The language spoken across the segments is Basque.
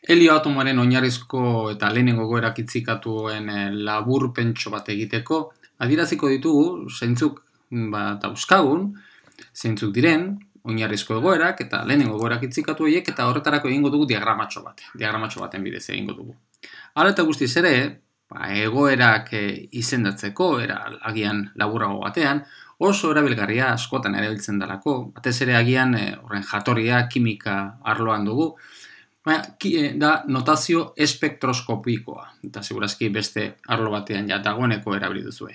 Helio atomoaren oinarrizko eta lehenengo egoerak itzikatuen laburpentxo bat egiteko, adieraziko ditugu zeintzuk dauzkagun, zeintzuk diren, oinarrizko egoerak eta lehenengo egoerak itzikatu horiek, eta horretarako egingo dugu diagramatxo bat. Diagramatxo baten bidez egingo dugu. Hala eta guztiz ere, egoerak izendatzeko, agian laburrago batean, oso erabilgarria askotan erabiltzen dalako, batez ere agian horren jatorria kimika arloan dugu, da notazio espektroskopikoa, eta segurazki beste arlo batean ja dagoeneko erabili duzue.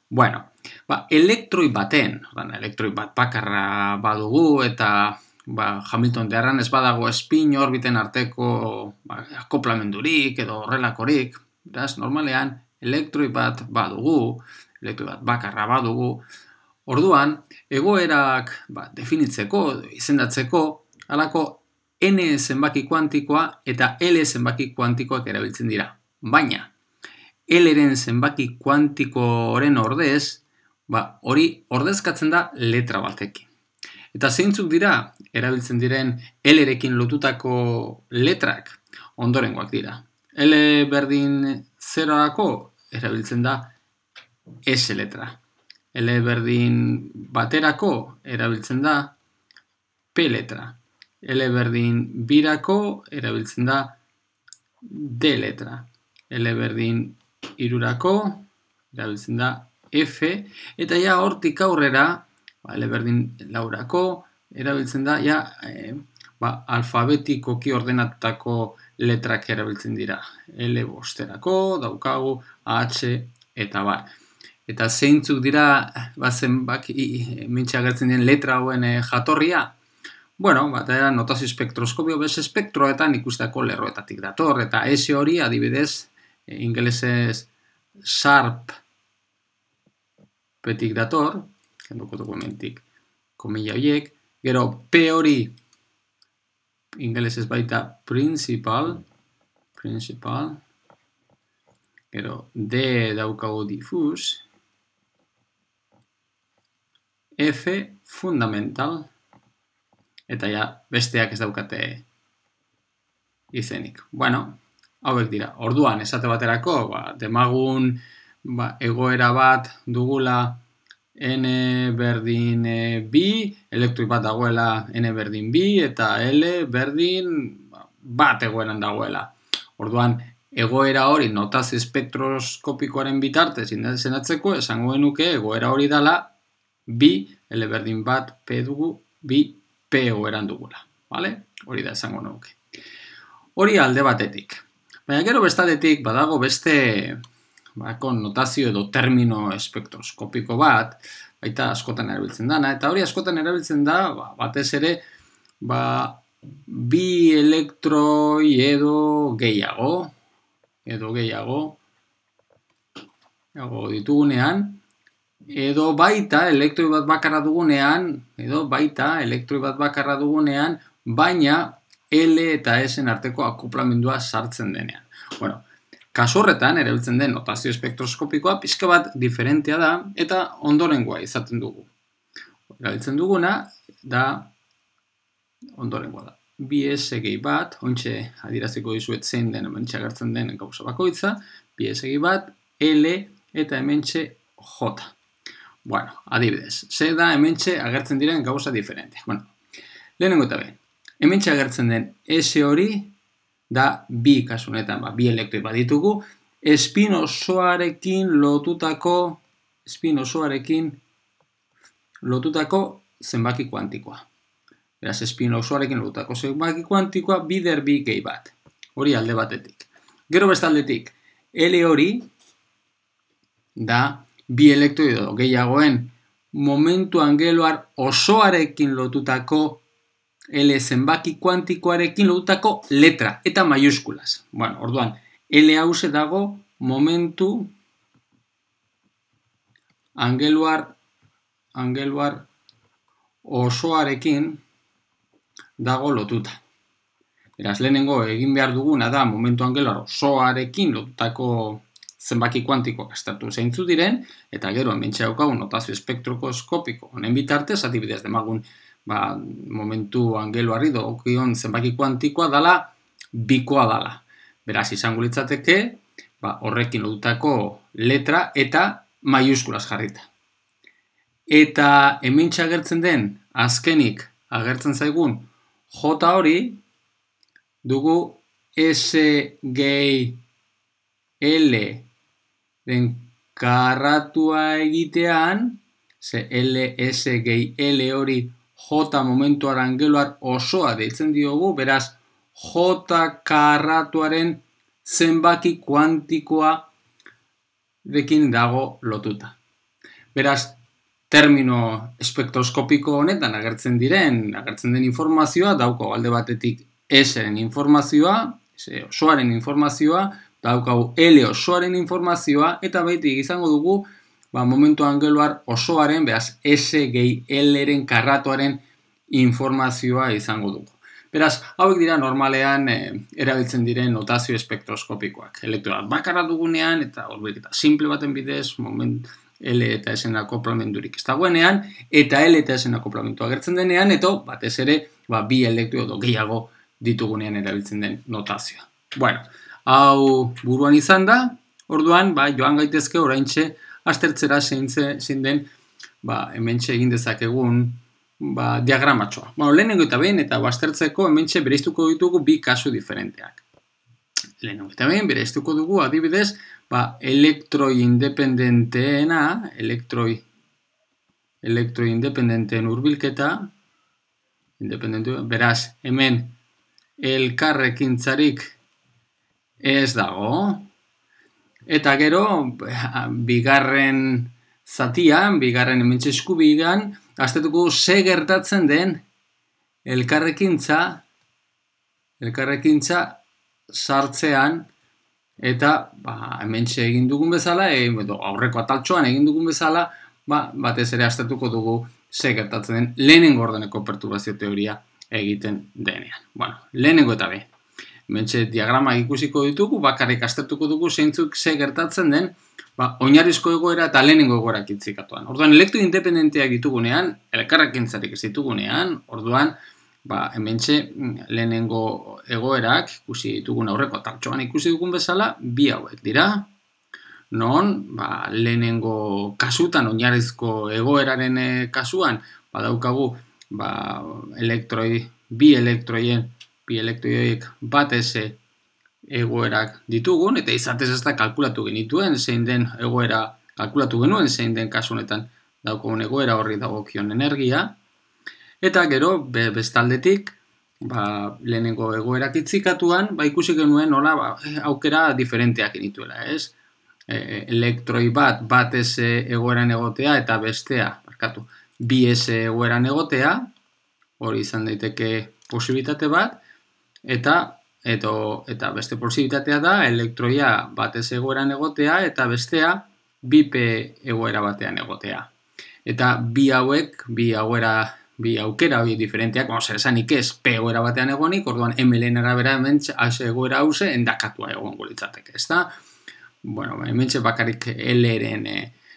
Bueno, elektroi baten, elektroi bat bakarra badugu, eta Hamilton teorrean ez badago espin orbiten arteko akoplamendurik edo horrelakorik, beraz, normalean, elektroi bat badugu, elektroi bat bakarra badugu, orduan, egoerak definitzeko, izendatzeko, halako N zenbaki kuantikoa eta L zenbaki kuantikoak erabiltzen dira. Baina, L-ren zenbaki kuantikoren ordez, hori ordezkatzen da letra batekin. Eta zeintzuk dira erabiltzen diren L-rekin lotutako letrak ondorengoak dira. L berdin 0-ako erabiltzen da S letra. L berdin baterako erabiltzen da P letra. L berdin birako erabiltzen da D letra. L berdin irurako erabiltzen da F, eta ja hortik aurrera, L berdin laurako erabiltzen da, alfabetikoki ordenatutako letrak erabiltzen dira. L bosterako, daukagu, H eta bar. Eta zeintzuk dira, mintxe agertzen den letra hauen jatorria? Bueno, notazio spektroskopio bez espektroetan ikusteko lerroetatik dator, eta S hori adibidez, ingelesez sharp petik dator, kenduko dokumentik komila horiek, gero P hori ingelesez baita principal, gero D daukagu diffuse, F fundamental, eta besteak ez daukate izenik. Bueno, hauek dira. Orduan, esate baterako, demagun egoera bat dugula N berdin bi, elektroi bat dagoela N berdin bi, eta L berdin bat egoeran dagoela. Orduan, egoera hori notazio espektroskopikoaren bitartez izendatzeko, esango genuke egoera hori dela bi, L berdin bat P dugu, bi P egoeran dugula. Hori da esango nuke. Hori alde batetik. Baina gero bestatetik badago beste notazio edo termino espektroskopiko bat, baita askotan erabiltzen dana, eta hori askotan erabiltzen da, batez ere, bi elektroi edo gehiago ditugunean, edo baita elektroi bat bakarra dugunean, baina L eta S-en arteko akoplamendua sartzen denean. Bueno, kasu horretan erabiltzen den notazio espektroskopikoa pixka bat diferentea da, eta ondorengoa izaten dugu. Erabiltzen duguna da ondorengoa da. Bi S gehi bat, ointxe adieraziko dizuet zein den hementxe agertzen den gauza bakoitza, bi S gehi bat, L eta hementxe J. Bueno, adibidez, ze da hementxe agertzen diren gauza diferentea. Bueno, lehenengo eta behin, hementxe agertzen den S hori da bi kasunetan, bi elektroi baditugu, espin osoarekin lotutako zenbaki kuantikoa. Beraz, espin osoarekin lotutako zenbaki kuantikoa bider bi gehi bat. Hori alde batetik. Gero bestaldetik, L hori da bi elektroi edo gehiagoen momentu angeluar osoarekin lotutako L zenbaki kuantikoarekin lotutako letra eta maiuskulas. Bueno, orduan, L hause dago momentu angeluar osoarekin dago lotuta. Beraz, lehenengo egin behar duguna da momentu angeluar osoarekin lotutako zenbaki kuantikoak aztertu zeintzu diren, eta gero hementxe daukagu notazio espektroskopiko honen bitartez, adibidez demagun momentu angeluarri dokion zenbaki kuantikoa dela bikoa dala. Beraz, izango litzateke, horrekin lotutako letra eta maiuskulas jarrita. Eta hementxe agertzen den, azkenik agertzen zaigun, J hori, dugu S gehi L den karratua egitean, ze L, S gehi L hori J momentuaren geluar osoa deitzen diogu, beraz, J karratuaren zenbaki kuantikoa dekin dago lotuta. Beraz, termino espektroskopiko honetan agertzen den informazioa, dauko alde batetik S-ren informazioa, S osoaren informazioa, daukagu L osoaren informazioa, eta baitik izango dugu, momentu angeluar osoaren, beraz, S gehi L-ren karratuaren informazioa izango dugu. Beraz, hauek dira normalean erabiltzen diren notazio espektroskopikoak. Elektroa bakarra dugunean, eta hurbilketa simple baten bidez, L eta S-en akoplamendurik ez dagoenean, eta L eta S-en akoplamentua agertzen denean, eta batez ere, bi elektro edo gehiago ditugunean erabiltzen den notazioa. Bueno, hau buruan izan da, orduan, joan gaitezke oraintxe aztertzera zein den, hementxe egin dezakegun, diagramatxoa. Lehenengo eta behin, eta aztertzeko hementxe bereiztuko ditugu bi kasu diferenteak. Lehenengo eta behin, bereiztuko dugu, adibidez, elektroi independenteena, elektroi independenteen hurbilketa, beraz, hemen elkarrekintzarik ez dago, eta gero, bigarren zatian, bigarren hementxe eskubigan, aztertuko ze gertatzen den elkarrekintza sartzean, eta hementxe egin dugun bezala, aurreko ataltxoan egin dugun bezala, batez ere aztertuko dugu ze gertatzen den lehenengo ordeneko perturbazio teoria egiten denean. Lehenengo eta behin. Hementxe diagramak ikusiko ditugu, bakarrik aztertuko dugu zeintzuk ze gertatzen den, oinarrizko egoera eta lehenengo egoerak itzikatuan. Orduan, elektro independenteak ditugunean, elkarrekintzarik ez ditugunean, orduan, hementxe lehenengo egoerak ikusi ditugun aurreko ataltxoan ikusi dugun bezala, bi hauek dira. Non, lehenengo kasutan, oinarrizko egoeraren kasuan, daukagu bi elektroiek batez egoerak ditugun, eta izatez ez da kalkulatu genituen, zein den egoera, kalkulatu genuen zein den kasu honetan daukagun egoera horri dagokion energia, eta gero, bestaldetik, lehenengo egoerak itzikatuan, ikusi genuen nola aukera diferenteak genituela, ez? Elektroi batez egoeran egotea eta bestea, bi S egoeran egotea, hori izan daiteke posibilitate bat, eta beste posibilitatea da elektroia batez egoeran egotea eta bestea bi P egoera batean egotea. Eta bi aukera hori diferenteak, zer esanik ez P egoera batean egonik, orduan ML-en arabera hementxe egoera hause endakatua egongo litzateke, ez da? Hementxe bakarrik L-ren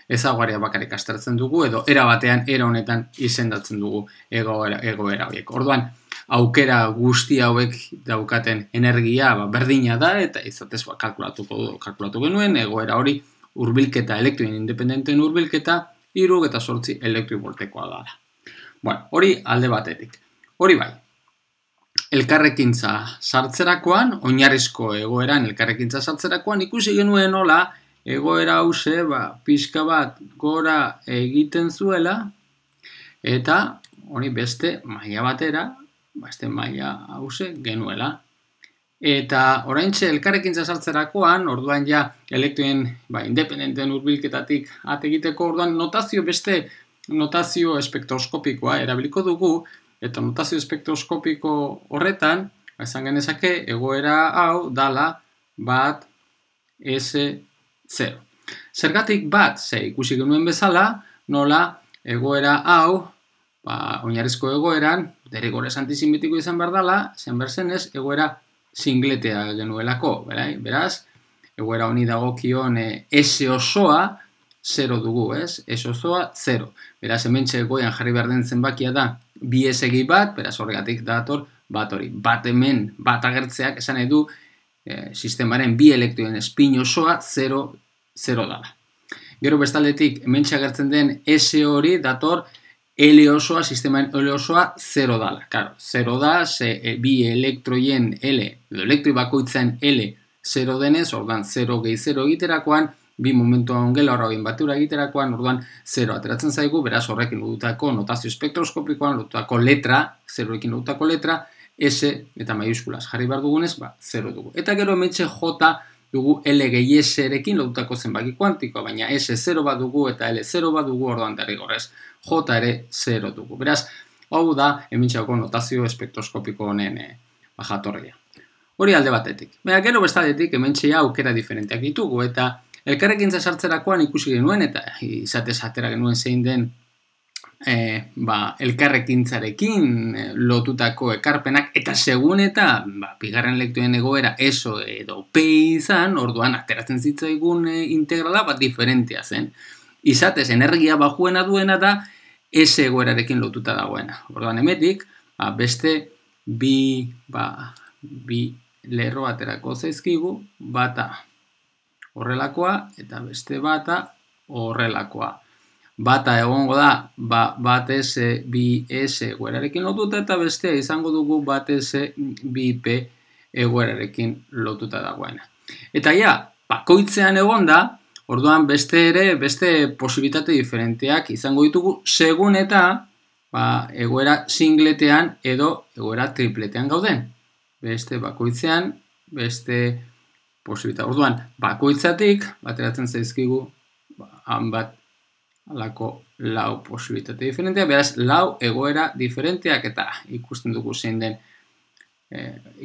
ezaguaria bakarrik aztertzen dugu, edo era batean, era honetan izendatzen dugu egoera horiek. Orduan, aukera guzti hauek daukaten energia berdina da, eta izatez kalkulatu genuen, egoera hori hurbilketa, elektroin independenteen hurbilketa, 78 elektroivoltekoa da. Hori alde batetik. Hori bai, elkarrekintza sartzerakoan, oinarrizko egoeran elkarrekintza sartzerakoan, ikusi genuen nola, egoera hause, pixka bat gora egiten zuela, eta hori beste maila batera, beste maila hause genuela. Eta oraintxe elkarrekintza sartzerakoan, orduan ja elektroien independenteen hurbilketatik ategiteko, orduan beste notazio espektroskopikoa erabiliko dugu, eta notazio espektroskopiko horretan, esan genezake, egoera hau dala bat S0. Zergatik bat, ikusi genuen bezala, nola egoera hau, oinarrizko egoeran, derrigorrez antizimetiko izan behar dela, zen berzenez, egoera singletea genuelako, beraz, egoera honi dagokion S osoa, 0 dugu, ez? S osoa, 0. Beraz, hementxe egoean jarri behar den zenbakia da, bi S gehi bat, beraz, horregatik dator, bat hori. Bat hemen, bat agertzeak esan nahi du sistemaren bi elektroen espin osoa 0 dala. Gero bestaldetik hementxe agertzen den S hori dator L osoa, sistemaren L osoa 0 dala. Claro, 0 da, bi elektroien L, edo elektroi bakoitzen L 0 denez, orduan 0 gehi 0 egiterakoan, bi momentua ongela horrein batura egiterakoan, orduan 0 ateratzen zaigu, beraz horrekin lotutako notazio spektroskopikoan, lotutako letra, 0ekin lotutako letra, S eta maiuskulas jarri behar dugunez, 0 dugu. Eta gero hementxe J dugu L gehi S erekin lotutako zenbaki kuantikoa, baina S 0 bat dugu eta L 0 bat dugu, orduan derrigorrez J ere 0 dugu. Beraz, hau da hementxeako notazio spektroskopiko honen jatorria. Hori alde batetik. Baina gero bestaldetik hementxea aukera diferenteak ditugu, eta elkarrekintza sartzerakoan ikusi genuen, eta izatez atera genuen zein den elkarrekintzarekin lotutako ekarpenak, eta segun eta bigarren elektroen egoera ESO edo P izan, orduan ateratzen zitzaigun integrala bat diferentea zen. Izatez, energia bajuena duena da S egoerarekin lotuta dagoena. Orduan emetik, beste bi lerro aterako zaizkigu, bata horrelakoa eta beste bata horrelakoa. Bata egongo da, bat S, bi S egoerarekin lotuta, eta bestea izango dugu bat S, bi P egoerarekin lotuta dagoena. Eta ja, bakoitzean egon da, orduan beste posibilitate diferenteak izango ditugu, segun eta egoera singletean edo egoera tripletean gauden. Beste bakoitzean, beste posibilitate. Orduan, bakoitzatik, bateratzen zaizkigu, bat alako lau posibilitate diferenteak, beraz, lau egoera diferenteak, eta ikusten dugu zein den,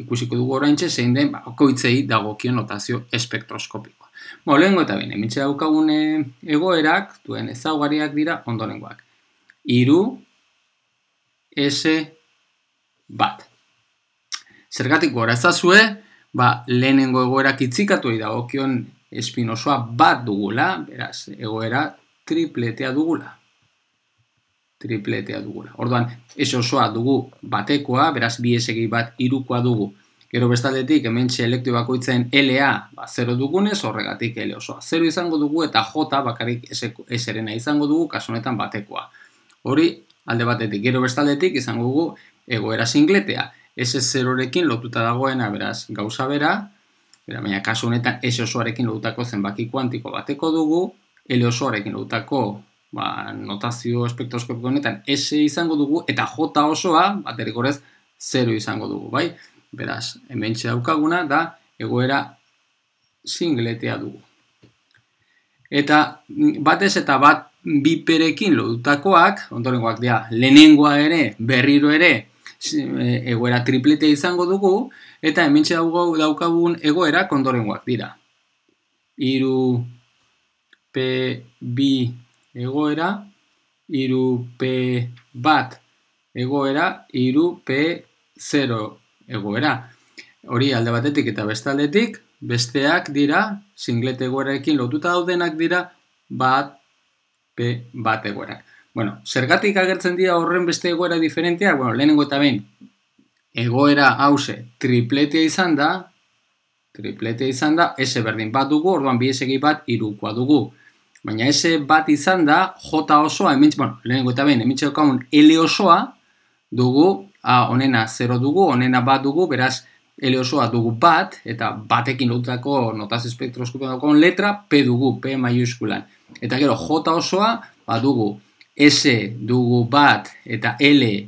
ikusiko dugu oraintxe zein den, bakoitzei dagokion notazio espektroskopikoa. Lehengo eta behin, hementxe daukagun egoerak, duen ezaugarriak dira ondorengoak. 3 S bat. Zergatik gora ezazue, lehenengo egoerak itzikatu dagokion espin osoa bat dugula, beraz, egoera tripletea dugula. Orduan, S osoa dugu batekoa, beraz, bi S gehi bat hirukoa dugu. Gero bestaldetik, hementxe elektroi bakoitzen LA 0 dugunez, horregatik L osoa 0 izango dugu, eta J bakarrik S-erena izango dugu, kasu honetan batekoa. Hori, alde batetik. Gero bestaldetik, izango dugu egoera singletea. S0-rekin lotuta dagoena, beraz, gauza bera, baina kasu honetan S osoarekin lotutako zenbaki kuantiko bateko dugu, L osoarekin lotutako notazio espektroskopiko honetan S izango dugu, eta J osoa, derrigorrez, 0 izango dugu, bai? Beraz, hementxe daukaguna da egoera singletea dugu. Eta batez eta bat biperekin lotutakoak, ondorengoak dira, lehenengoa ere, berriro ere, egoera tripletea izango dugu, eta hementxe daukagun egoera ondorengoak dira. 3 P2 egoera, 3 P1 egoera, 3 P0 egoera. Hori alde batetik eta bestaldetik, besteak dira, singlete egoerarekin lotuta daudenak dira, bat P1 egoerak. Zergatik agertzen dira horren beste egoera diferenteak? Lehenengo eta behin, egoera hause tripletea izan da, S berdin bat dugu, orduan bi S gehi bat hirukoa dugu. Baina S bat izan da, J osoa, lehenengo eta behin, hementxe daukagun L osoa dugu, honena 0 dugu, honena bat dugu, beraz, L osoa dugu bat, eta batekin lotutako notazio espektroskopikoan daukagun letra, P dugu, P maiuskulan. Eta gero, J osoa, dugu, S dugu bat, eta L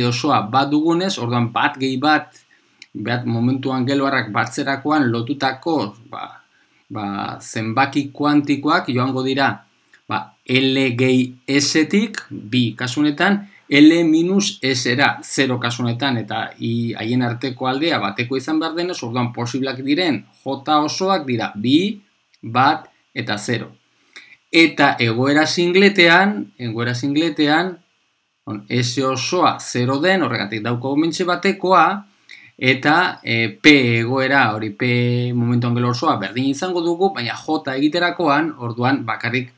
osoa bat dugunez, orduan bat gehi bat, momentuan geloarrak batzerakoan lotutako, zenbaki kuantikoak joango dira L gehi S-tik, bi kasunetan, L minus S-era 0 kasunetan, eta haien arteko aldea bateko izan behar denez, orduan posiblak diren J osoak dira bi, bat eta 0. Eta egoera singletean, S osoa 0 den, horregatik daukagu mentxe batekoa, eta P egoera, hori P momentuan gelo osoa berdin izango dugu, baina J egiterakoan, orduan bakarrik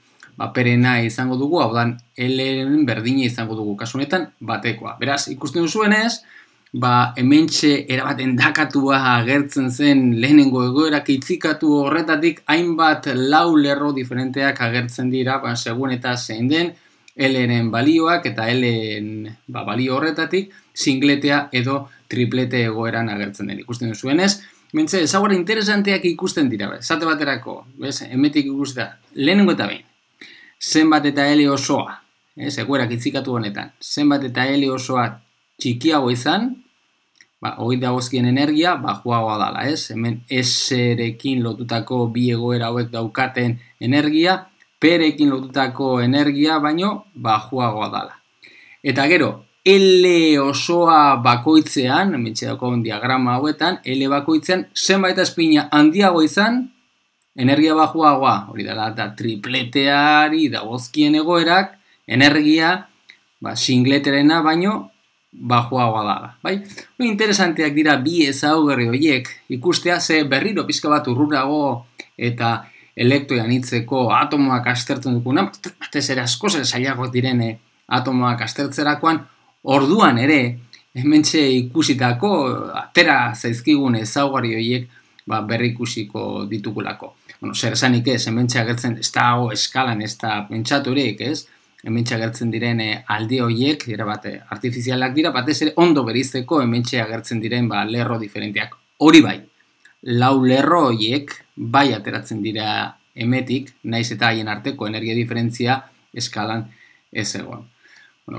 perena izango dugu, hau dan L berdina izango dugu, kasunetan batekoa. Beraz, ikusten duzuenez, hementxe erabat endakatua agertzen zen lehenengo egoerak itzikatu horretatik hainbat lau lerro diferenteak agertzen dira, segun eta zein den L-ren balioak eta L-en balio horretatik singletea edo triplete egoeran agertzen den. Ikusten duzuenez, mentze, ezaugarri interesanteak ikusten dira, esate baterako, hemetik ikusten, lehenengo eta behin, zenbat eta L osoa, egoerak itzikatu honetan, zenbat eta L osoa txikiago izan, hori dagozkien energia, bajuagoa dala, hemen S-rekin lotutako bi egoera hauek daukaten energia, P-rekin lotutako energia, baino bajuagoa dala. Eta gero, L osoa bakoitzean, hementxe dagoen diagrama hauetan, L bakoitzean, zenbait espina handiago izan, energia bajuagoa, hori dela, eta tripleteari dagozkien egoerak, energia, singleterena baino, bajuagoa dala. Interesanteak dira bi ezaugarri horiek ikustea, ze berriro pizka bat urrurago eta elektroian hitzeko atomoak aztertzen dukuna, batez ere askoz zailagoak diren atomoak aztertzerakoan, orduan ere, hementxe ikusitako, atera zaizkigun ezaugarri horiek berri ikusiko ditugulako. Zer esanik ez, hementxe agertzen, ez da eskalan, ez da pentsaturik, ez? Hementxe agertzen diren alde horiek, artifizialak dira, batez ere ondo berizteko hementxe agertzen diren lerro diferenteak. Hori bai, lau lerro horiek bai ateratzen dira hemetik, naiz eta haien arteko energia diferentzia eskalan ez egon.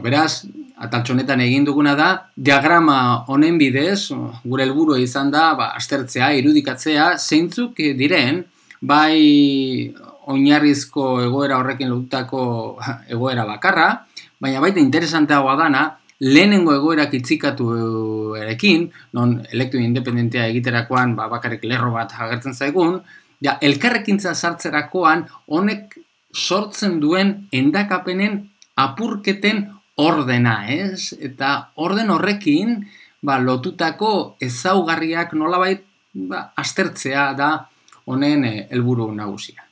Beraz, ataltxo honetan egin duguna da, diagrama honen bidez, gure helburua izan da, aztertzea, irudikatzea, zeintzuk diren, bai oinarrizko egoera horrekin lotutako egoera bakarra, baina baita interesanteagoa dana, lehenengo egoerak itzikatu erekin, non elektro independentea egiterakoan bakarrik lerro bat agertzen zaigun, elkarrekintza sartzerakoan honek sortzen duen endakapenen apurketen ordena, ez? Eta orden horrekin lotutako ezaugarriak nolabait aztertzea da honen helburu nagusia.